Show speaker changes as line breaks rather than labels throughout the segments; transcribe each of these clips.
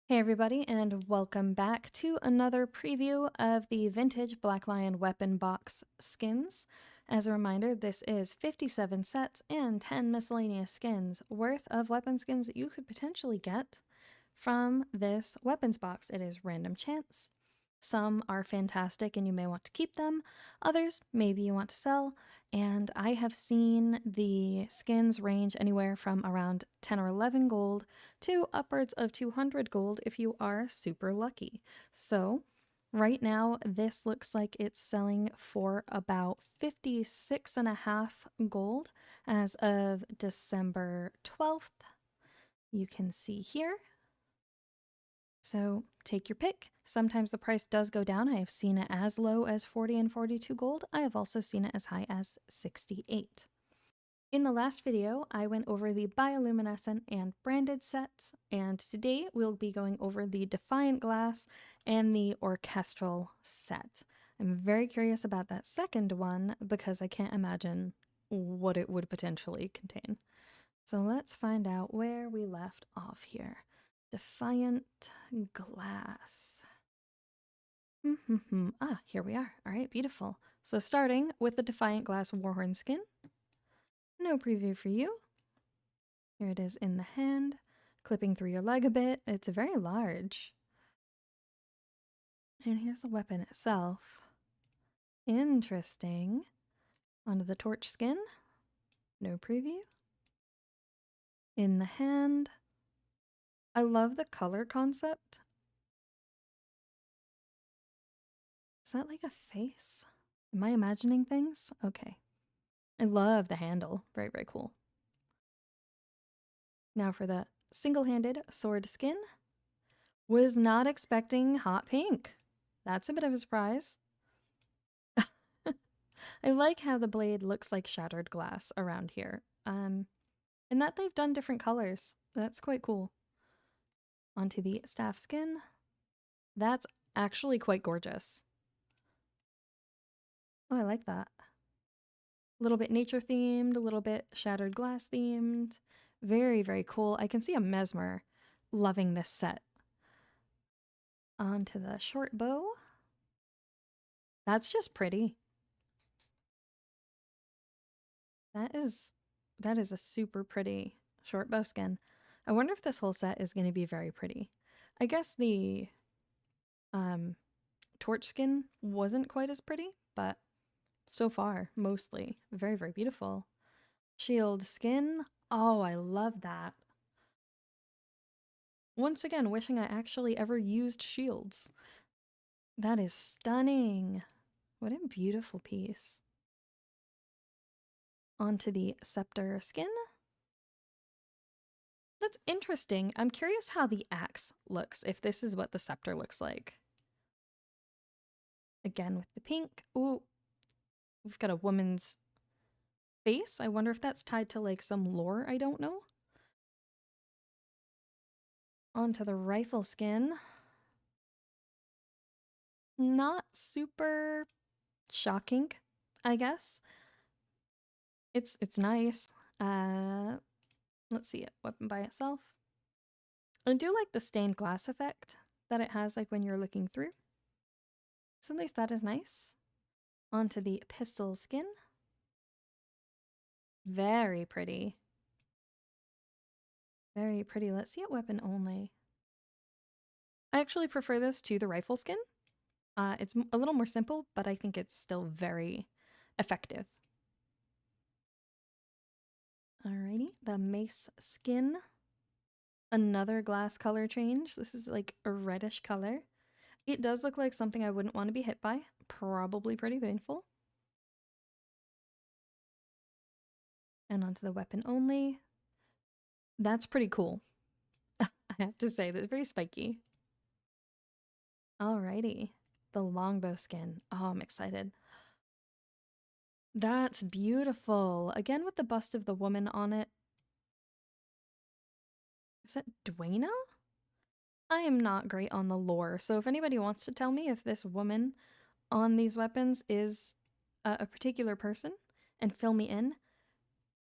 Hey everybody, and welcome back to another preview of the vintage Black Lion weapon box skins. As a reminder, this is 57 sets and 10 miscellaneous skins worth of weapon skins that you could potentially get from this weapons box. It is random chance. Some are fantastic and you may want to keep them. Others, maybe you want to sell. And I have seen the skins range anywhere from around 10 or 11 gold to upwards of 200 gold if you are super lucky. So right now, this looks like it's selling for about 56.5 gold as of December 12th. You can see here. So take your pick. Sometimes the price does go down. I have seen it as low as 40 and 42 gold. I have also seen it as high as 68. In the last video, I went over the bioluminescent and branded sets, and today we'll be going over the Defiant glass and the Orchestral set. I'm very curious about that second one because I can't imagine what it would potentially contain. So let's find out where we left off here. Defiant glass. Here we are. All right, beautiful. So starting with the Defiant glass Warhorn skin. No preview for you. Here it is in the hand, clipping through your leg a bit. It's very large. And here's the weapon itself. Interesting. Onto the torch skin. No preview. In the hand. I love the color concept. Is that like a face? Am I imagining things? Okay. I love the handle. Very, very cool. Now for the single-handed sword skin. Was not expecting hot pink. That's a bit of a surprise. I like how the blade looks like shattered glass around here. And that they've done different colors. That's quite cool. Onto the staff skin. That's actually quite gorgeous. Oh, I like that. A little bit nature themed, a little bit shattered glass themed. Very, very cool. I can see a mesmer loving this set. Onto the short bow. That's just pretty. That is a super pretty short bow skin. I wonder if this whole set is going to be very pretty. I guess the torch skin wasn't quite as pretty, but so far, mostly very, very beautiful. Shield skin. Oh, I love that. Once again, wishing I actually ever used shields. That is stunning. What a beautiful piece. Onto the scepter skin. That's interesting. I'm curious how the axe looks, if this is what the scepter looks like. Again with the pink. Ooh, we've got a woman's face. I wonder if that's tied to like some lore I don't know. Onto the rifle skin. Not super shocking, I guess. It's nice. Let's see it. Weapon by itself. I do like the stained glass effect that it has like when you're looking through. So at least that is nice. Onto the pistol skin. Very pretty. Very pretty. Let's see it weapon only. I actually prefer this to the rifle skin. It's a little more simple, but I think it's still very effective. Alrighty, the mace skin. Another glass color change. This is like a reddish color. It does look like something I wouldn't want to be hit by. Probably pretty painful. And onto the weapon only. That's pretty cool. I have to say, that's very spiky. Alrighty, the longbow skin. Oh, I'm excited. That's beautiful. Again with the bust of the woman on it. Is it Dwayna? I am not great on the lore, so if anybody wants to tell me if this woman on these weapons is a particular person and fill me in,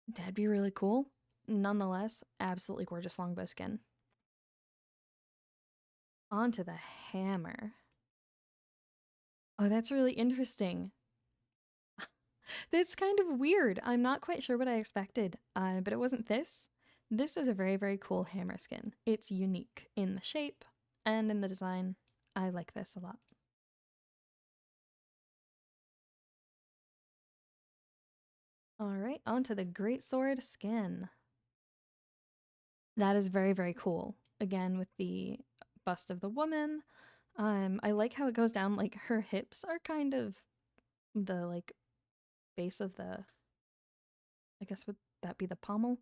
that'd be really cool. Nonetheless, absolutely gorgeous longbow skin. Onto the hammer. Oh, that's really interesting. That's kind of weird. I'm not quite sure what I expected, but it wasn't this. This is a very, very cool hammer skin. It's unique in the shape and in the design. I like this a lot. All right, onto the greatsword skin. That is very, very cool. Again, with the bust of the woman. I like how it goes down, like her hips are kind of the like base of the, I guess would that be the pommel?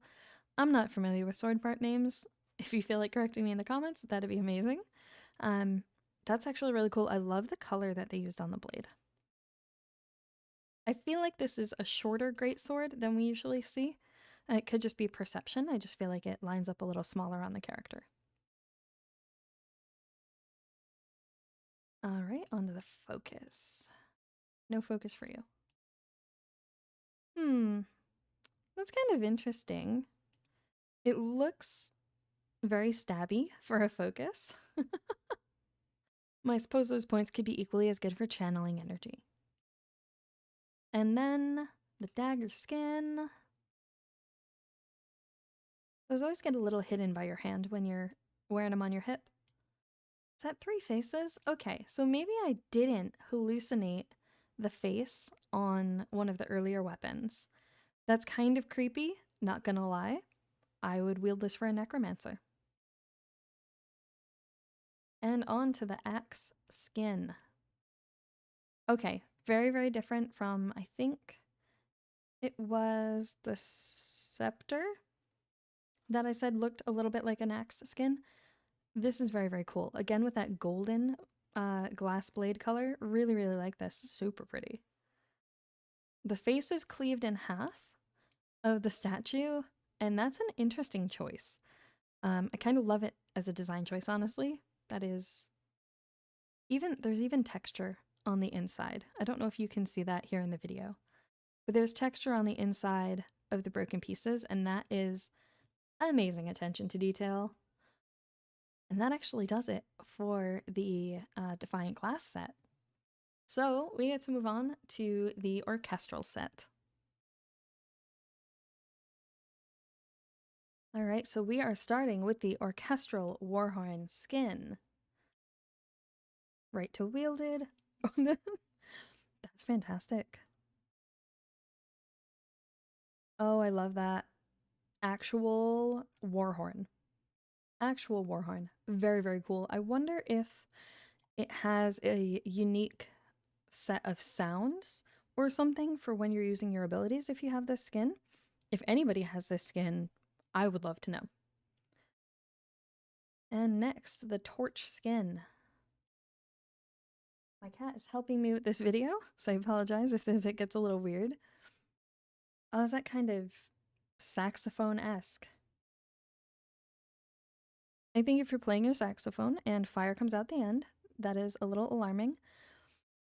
I'm not familiar with sword part names. If you feel like correcting me in the comments, that'd be amazing. Um, that's actually really cool. I love the color that they used on the blade. I feel like this is a shorter greatsword than we usually see. It could just be perception. I just feel like it lines up a little smaller on the character. All right, onto the focus. No focus for you. That's kind of interesting. It looks very stabby for a focus. I suppose those points could be equally as good for channeling energy. And then the dagger skin. Those always get a little hidden by your hand when you're wearing them on your hip. Is that 3 faces? Okay, so maybe I didn't hallucinate the face on one of the earlier weapons. That's kind of creepy, not gonna lie. I would wield this for a necromancer. And on to the axe skin. Okay, very, very different from, I think it was the scepter that I said looked a little bit like an axe skin. This is very, very cool. Again, with that golden glass blade color. Really, really like this. Super pretty. The face is cleaved in half of the statue, and that's an interesting choice. I kind of love it as a design choice, honestly. That is there's even texture on the inside. I don't know if you can see that here in the video, but there's texture on the inside of the broken pieces, and that is amazing attention to detail. And that actually does it for the Defiant class set. So we get to move on to the Orchestral set. All right, so we are starting with the Orchestral Warhorn skin. Right to wielded. That's fantastic. Oh, I love that. Actual Warhorn. Actual Warhorn. Very, very cool. I wonder if it has a unique set of sounds or something for when you're using your abilities if you have this skin. If anybody has this skin, I would love to know. And next, the torch skin. My cat is helping me with this video, so I apologize if it gets a little weird. Oh, is that kind of saxophone-esque? I think if you're playing your saxophone and fire comes out the end, that is a little alarming.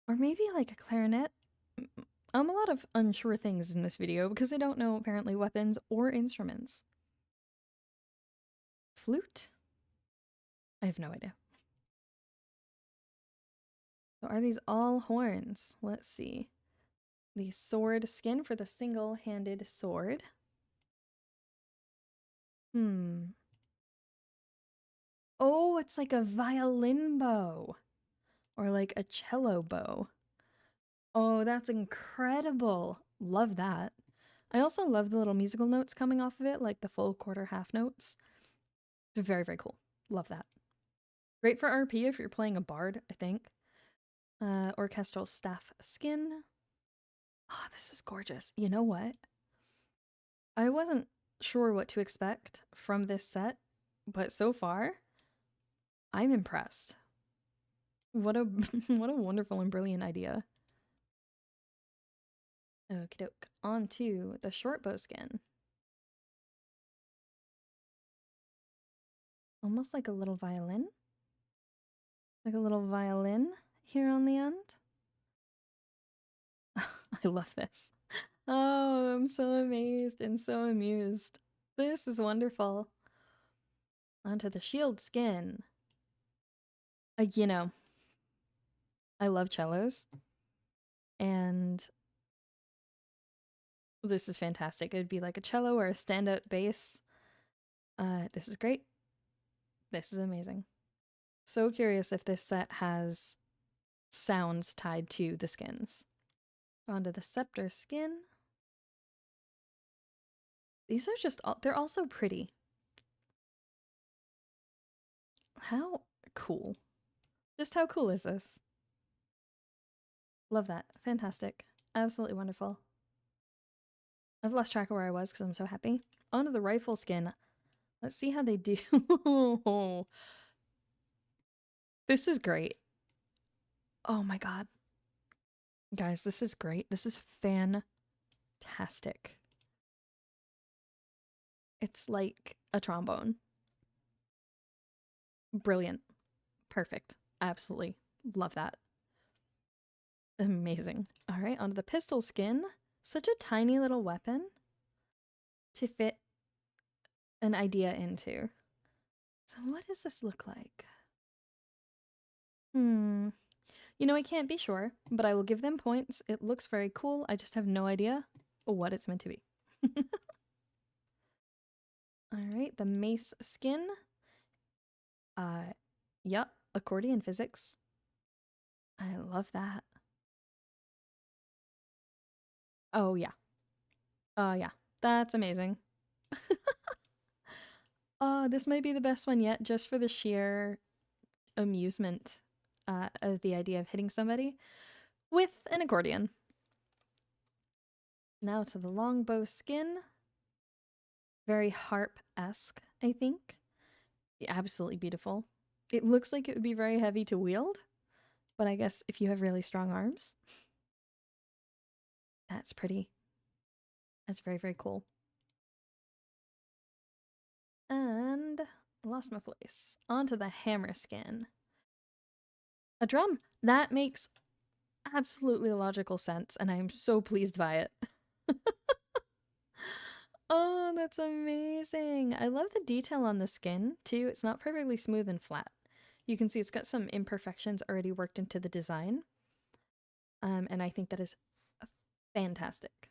Or maybe like a clarinet. A lot of unsure things in this video because I don't know apparently weapons or instruments. Flute? I have no idea. So are these all horns? Let's see. The sword skin for the single-handed sword. Oh, it's like a violin bow. Or like a cello bow. Oh, that's incredible. Love that. I also love the little musical notes coming off of it, like the full quarter half notes. It's very, very cool. Love that. Great for RP if you're playing a bard, I think. Orchestral staff skin. Oh, this is gorgeous. You know what? I wasn't sure what to expect from this set, but so far, I'm impressed. What a what a wonderful and brilliant idea. Okie doke. On to the short bow skin. Almost like a little violin. Like a little violin here on the end. I love this. Oh, I'm so amazed and so amused. This is wonderful. Onto the shield skin. You know, I love cellos, and this is fantastic. It'd be like a cello or a stand-up bass. This is great. This is amazing. So curious if this set has sounds tied to the skins. Onto the scepter skin. These are just, they're all so pretty. How cool. Just how cool is this? Love that. Fantastic. Absolutely wonderful. I've lost track of where I was because I'm so happy. Onto the rifle skin. Let's see how they do. This is great. Oh my god. Guys, this is great. This is fantastic. It's like a trombone. Brilliant. Perfect. Absolutely. Love that. Amazing. All right, onto the pistol skin. Such a tiny little weapon to fit an idea into. So what does this look like? You know, I can't be sure, but I will give them points. It looks very cool. I just have no idea what it's meant to be. All right, the mace skin. Yep, accordion physics. I love that. Oh, yeah. Yeah, that's amazing. This might be the best one yet, just for the sheer amusement of the idea of hitting somebody with an accordion. Now to the longbow skin. Very harp-esque, I think. Absolutely beautiful. It looks like it would be very heavy to wield, but I guess if you have really strong arms, that's pretty. That's very, very cool. And I lost my place. Onto the hammer skin. A drum. That makes absolutely logical sense, and I am so pleased by it. Oh, that's amazing. I love the detail on the skin, too. It's not perfectly smooth and flat. You can see it's got some imperfections already worked into the design. And I think that is fantastic.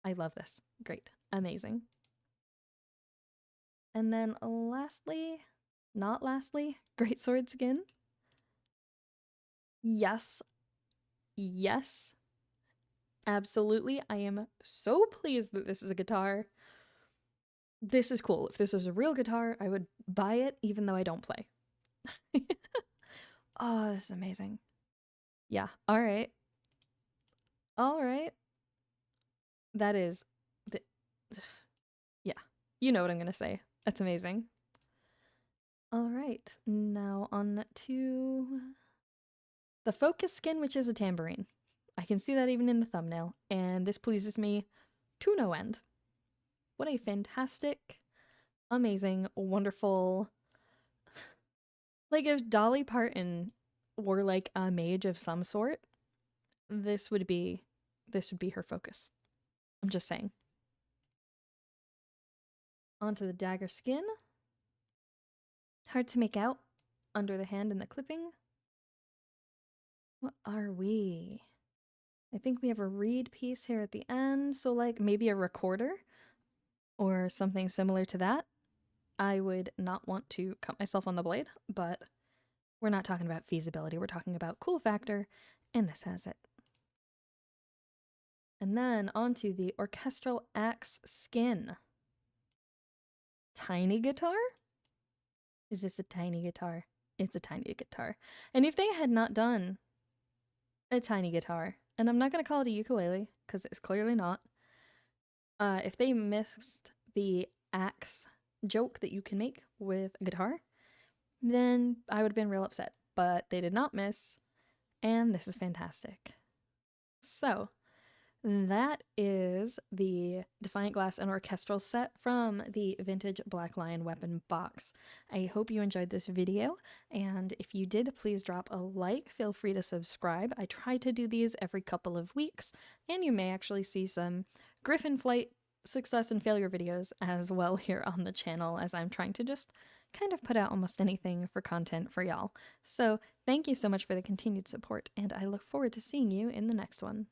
I love this. Great. Amazing. And then lastly, not lastly, great sword skin. Yes. Yes. Absolutely. I am so pleased that this is a guitar. This is cool. If this was a real guitar, I would buy it even though I don't play. Oh, this is amazing. Yeah. All right. All right. That is the yeah. You know what I'm going to say. That's amazing. All right. Now on to the focus skin, which is a tambourine. I can see that even in the thumbnail, and this pleases me to no end. What a fantastic, amazing, wonderful... Like, if Dolly Parton were like a mage of some sort, this would be her focus. I'm just saying. Onto the dagger skin. Hard to make out under the hand and the clipping. What are we? I think we have a reed piece here at the end, so like maybe a recorder or something similar to that. I would not want to cut myself on the blade, but we're not talking about feasibility. We're talking about cool factor, and this has it. And then onto the orchestral axe skin. Tiny guitar? Is this a tiny guitar? It's a tiny guitar. And if they had not done a tiny guitar, and I'm not going to call it a ukulele, because it's clearly not, if they missed the axe joke that you can make with a guitar, then I would have been real upset. But they did not miss, and this is fantastic. So, that is the Defiant Glass and Orchestral set from the Vintage Black Lion Weapon box. I hope you enjoyed this video, and if you did, please drop a like. Feel free to subscribe. I try to do these every couple of weeks, and you may actually see some Griffin Flight success and failure videos as well here on the channel, as I'm trying to just kind of put out almost anything for content for y'all. So thank you so much for the continued support, and I look forward to seeing you in the next one.